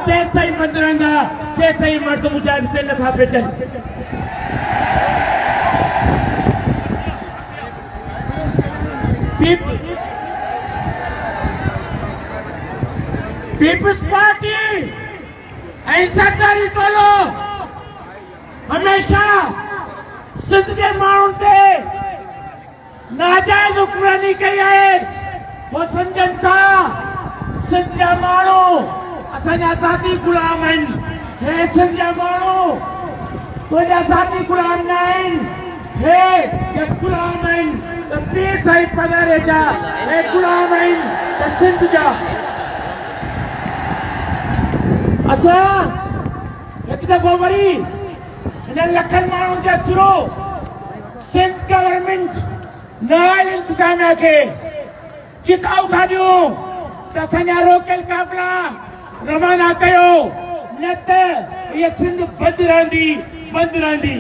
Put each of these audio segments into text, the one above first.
तेसिताईं बंद रहंदा जेसिताईं मर्द मुजाहिद ते नथा भेटनि। पीपल्स पार्टी ऐं सरकारी टोलो हमेशा सिंध जे माण्हुनि ते नाजाइज़ हुक्मरानी कई आहे। वो सम्झनि था सिंध जा माण्हू असांजा ज़ाती गुलाम आहिनि। हे सिंध जा माण्हू तुंहिंजा ज़ाती गुलाम न आहिनि, हे गुलाम आहिनि त पीर साहिब पधारे जा, हे गुलाम आहिनि त सिंध जा। असां हिकु दफ़ो वरी हिन लखनि माण्हुनि जे थ्रू सिंध गवर्नमेंट नवाज़ इंतज़ामिया खे चिकाऊ था ॾियूं त असांजा रोकियल काफ़िला रवाना कयो, न त इहा सिंध बंदि रहंदी बंदि रहंदी।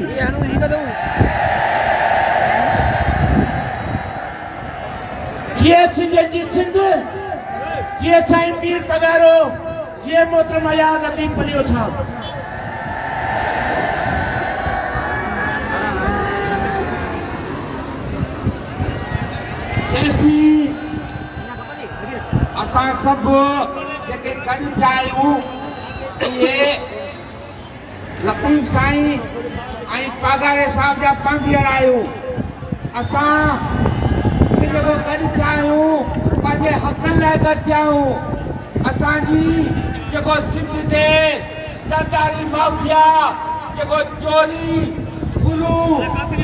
जीअं सिंध जी सिंध, जीअं साईं पीर पधारो, जीअं मोहतरम आयार लतीफ़ पलियो साहब। असां सभु जेके गॾु थिया आहियूं इहे लतीफ़ साईं ऐं पागारे साहिब जा पंधीअड़ आहियूं। असां जेको गॾु थिया आहियूं पंहिंजे हक़नि लाइ गॾु थिया आहियूं। असांजी जेको सिंध ते सरकारी माफ़िया जेको चोरी गुरू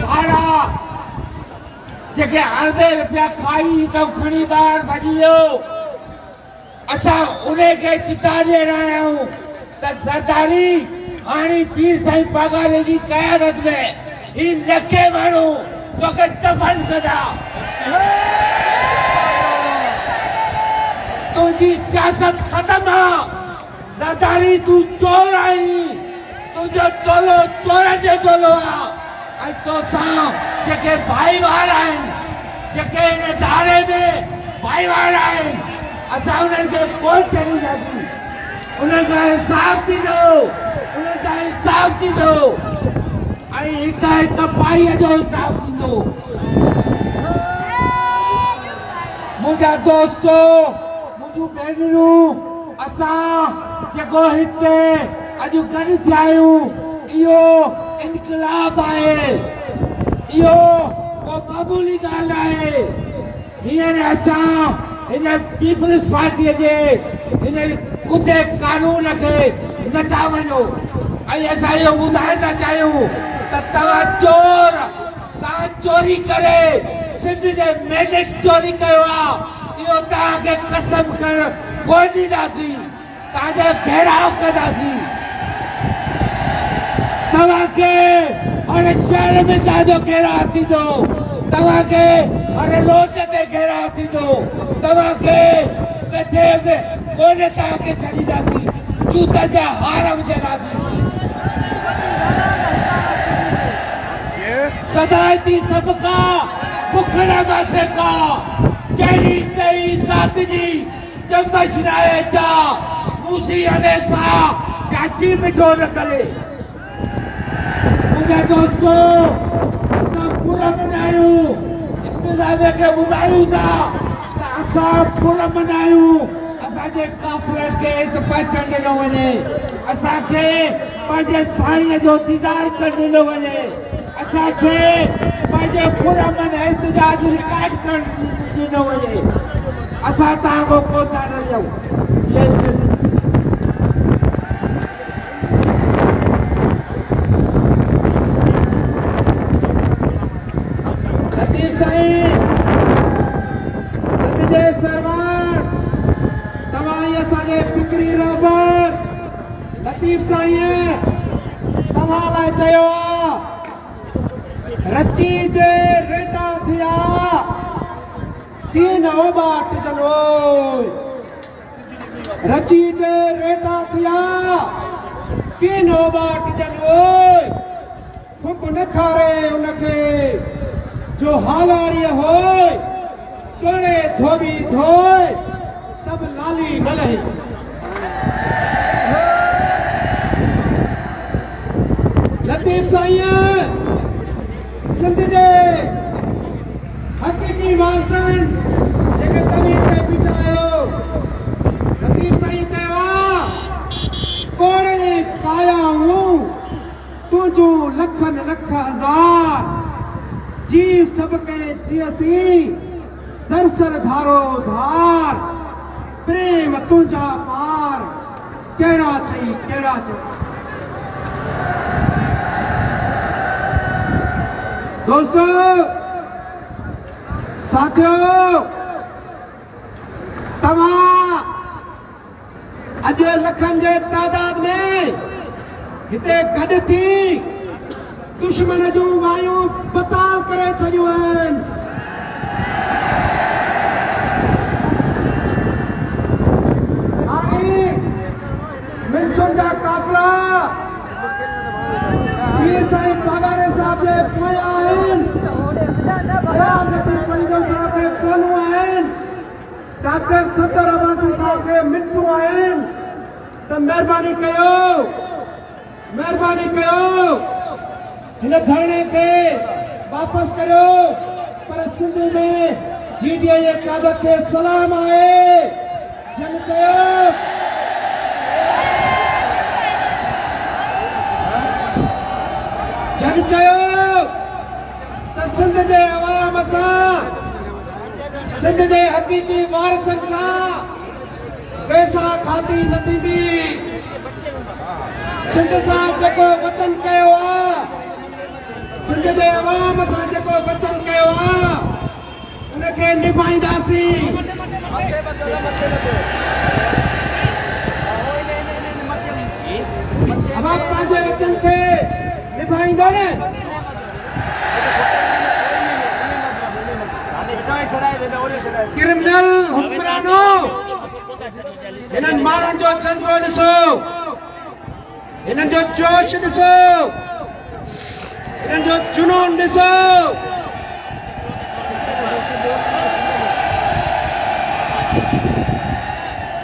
भाड़ा जेके अरबे रुपया खाई त खणी ॿाहिरि भॼी वियो, असां उन खे चिता ॾियण आया आहियूं त सरदारी हाणे पीर साईं पागारे जी क़यादत में ही लखे माण्हू तोखे दफ़न कढा। तुंहिंजी सियासत ख़तम आहे। सरदारी तूं चोर आहीं, तुंहिंजो टोलो चोरनि जो टोलो आहे। ऐं तोसां जेके भाईवार आहिनि, जेके हिन धारे में भाईवार आहिनि, असां उन्हनि खे कोन छॾींदासीं। उन्हनि खां इंसाफ़ थींदो, उन्हनि खां इंसाफ़ थींदो ऐं हिक पाईअ जो इंसाफ़ थींदो। मुंहिंजा दोस्तो, मुंहिंजूं भेनरूं, असां जेको हिते अॼु गॾु थिया आहियूं इहो इनकलाब आहे, इहो को मामूली ॻाल्हि आहे। हींअर असां हिन पीपल्स पार्टीअ जे हिन कुते कानून खे नथा वञो ऐं असां इहो ॿुधाइण था चाहियूं त तव्हां चोरी करे सिंध जे मैंडेट चोरी कयो आहे। इहो तव्हांखे कसम करण कोन ॾींदासीं, तव्हांजो घेराव कंदासीं। तव्हांखे हर शहर में तव्हांजो घेराव थींदो, तव्हांखे हर रोड ते घेराव थींदो, तव्हांखे किथे बि कोन तव्हांखे छॾींदासीं। जूतनि जा हार विझंदासीं। सदायती सबका बुखड़ा मासे का जही तई साथ जी जम्बश राय जा मूसी अने सा चाची मिठो न करे। मुझे दोस्तों असां पूरा मनायूं, इंतज़ामिया खे ॿुधायूं था त असां पूरा मनायूं। असांजे काफ़िलनि खे हिते पहचान ॾिनो वञे, असांखे पंहिंजे साईं जो दीदार करणु ॾिनो वञे, असांखे पंहिंजे पुरमन एहतजाज रिकॉर्ड करणु ॾिनो वञे। असां तव्हांखो कोन था डरियूं। लतीफ़ साईं सिंध जे सरवार तव्हां असांजे फिक्री रहबर लतीफ़ साईं तव्हां लाइ चयो आहे रची जे रेटा थिया तीन बाट जनो रची जे रेटा थिया तीन बाट जनो खुप न खारे उनखे जो हालारी होय तोड़े धोबी धोए सब लाली न लहे। सबके जियसी दरसर धारो धार प्रेम तुझा पार केड़ा चई केड़ा चई। दोस्तों साथियों तव्हां अॼु लखनि जे तादाद में हिते गॾु थी दुश्मन जूं वायूं बताल करे छॾियूं आहिनि। मिंथुन जा काफ़िला पीर साईं पागारे साहब जे पोयां आहिनि, अयाज़ लतीफ़ पलीदो साहब खे कोनूं आहिनि, डॉक्टर सफदर अब्बासी साहब खे मिंथूं आहिनि। त महिरबानी कयो हिन धरणे खे वापसि करियो। पर सिंध में जीडीए जे क़यादत खे सलाम आहे। जन चयो त सिंध जे अवाम सां, सिंध जे हक़ीक़ी वारिसनि सां पैसा खाती न थींदी। सिंध सां जेको वचन कयो आहे, सिंध जे अवाम सां जेको वचन कयो आहे उनखे निभाईंदासीं। अवाम पंहिंजे वचन खे निभाईंदो न। क्रिमिनल हुक्मरानों हिननि माण्हुनि जो जज़्बो ॾिसो, हिननि जो जोश ॾिसो, हिननि जो जुनून ॾिसो।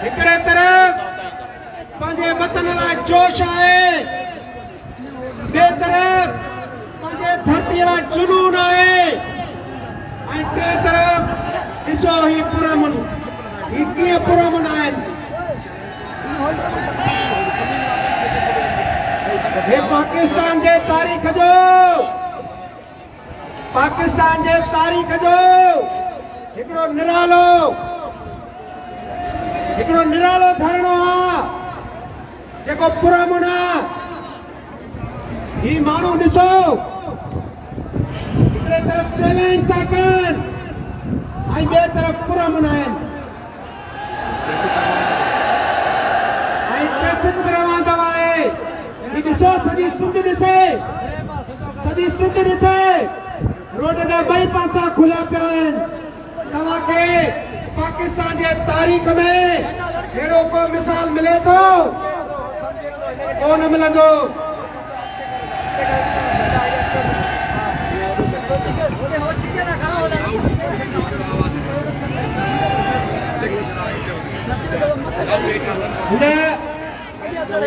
हिकिड़े तरफ़ पंहिंजे वतन लाइ जोश आहे, ॿिए तरफ़ पंहिंजे धरतीअ लाइ जुनून आहे, ऐं टे तरफ़ ॾिसो ही पुरअमन, ही कीअं पुरअमन आहिनि। हे पाकिस्तान जे तारीख़ जो हिकिड़ो निरालो धरणो आहे जेको पुरअमन आहे। ही माण्हू ॾिसो हिकिड़े तरफ़ चैलेंज था कनि ऐं ॿिए तरफ़ पुरअमन आहिनि, ऐं ट्रैफिक में रवां आहे। ही ॾिसो सॼी सिंध ॾिसे रोड जा ॿई पासा खुलिया पिया आहिनि। तव्हांखे पाकिस्तान जे तारीख़ में अहिड़ो को मिसाल मिले थो? कोन मिलंदो।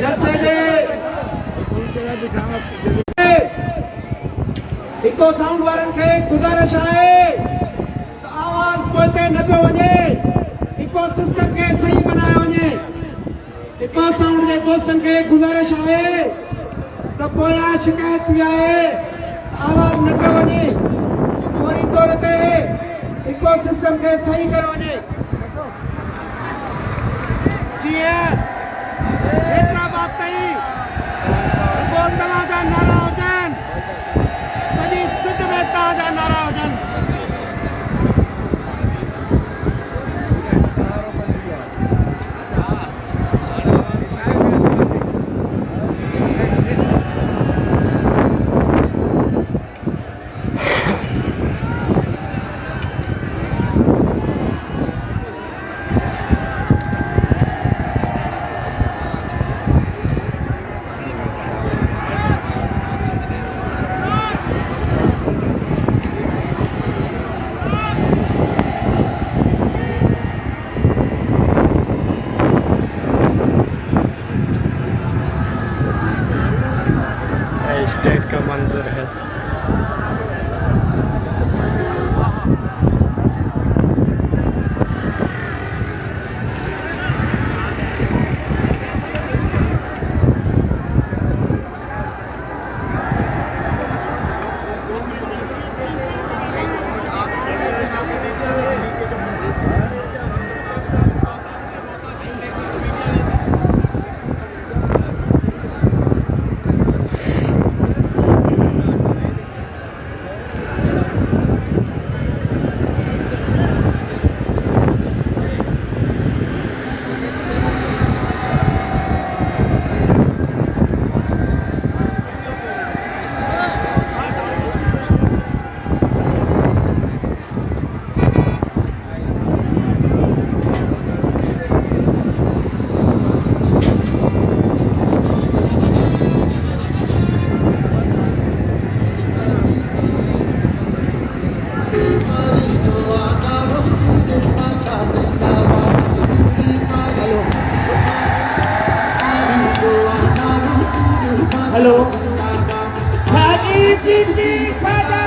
जलसे जे इको साउंड वारनि खे गुज़ारिश आहे त आवाज़ पोइते न पियो वञे, इको सिस्टम खे सही बनायो वञे। इको साउंड जे दोस्तनि खे गुज़ारिश आहे त पोयां शिकायत थी आहे आवाज़ न पियो वञे, फौरी तौर ते इको सिस्टम खे सही कयो वञे। जीअं हैदराबाद ताईं रुॻो तव्हांजा नारा हुजनि, सॼी सिंध में तव्हांजा नारा हुजनि। हेलो साजी जी साजा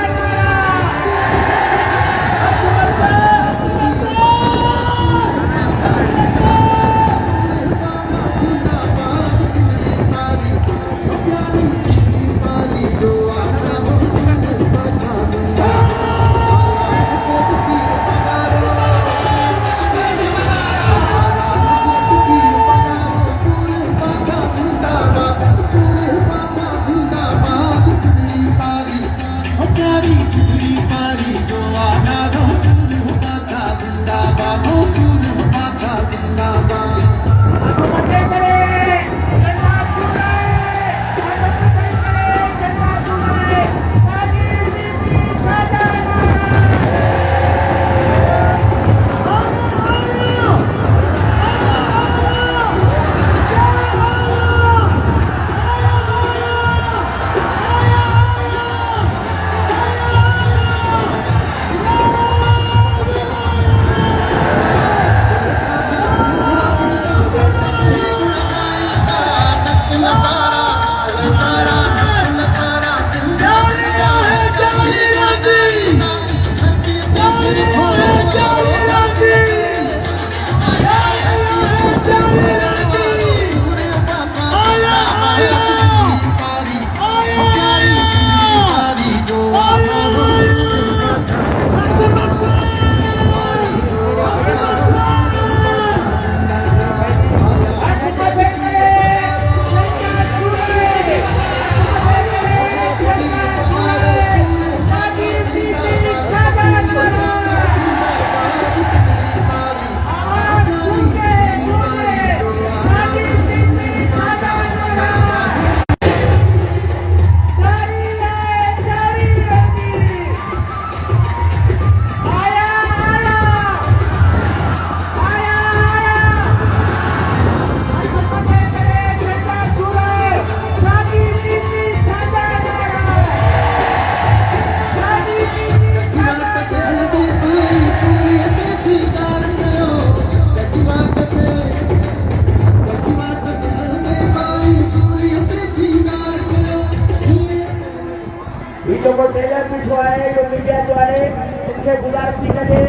जो टेलर पिछवाए जो मीडिया द्वारे इनके गुजारिश करे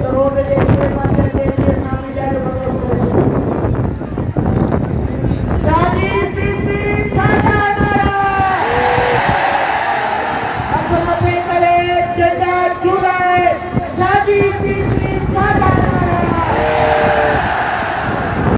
तो रोड के पास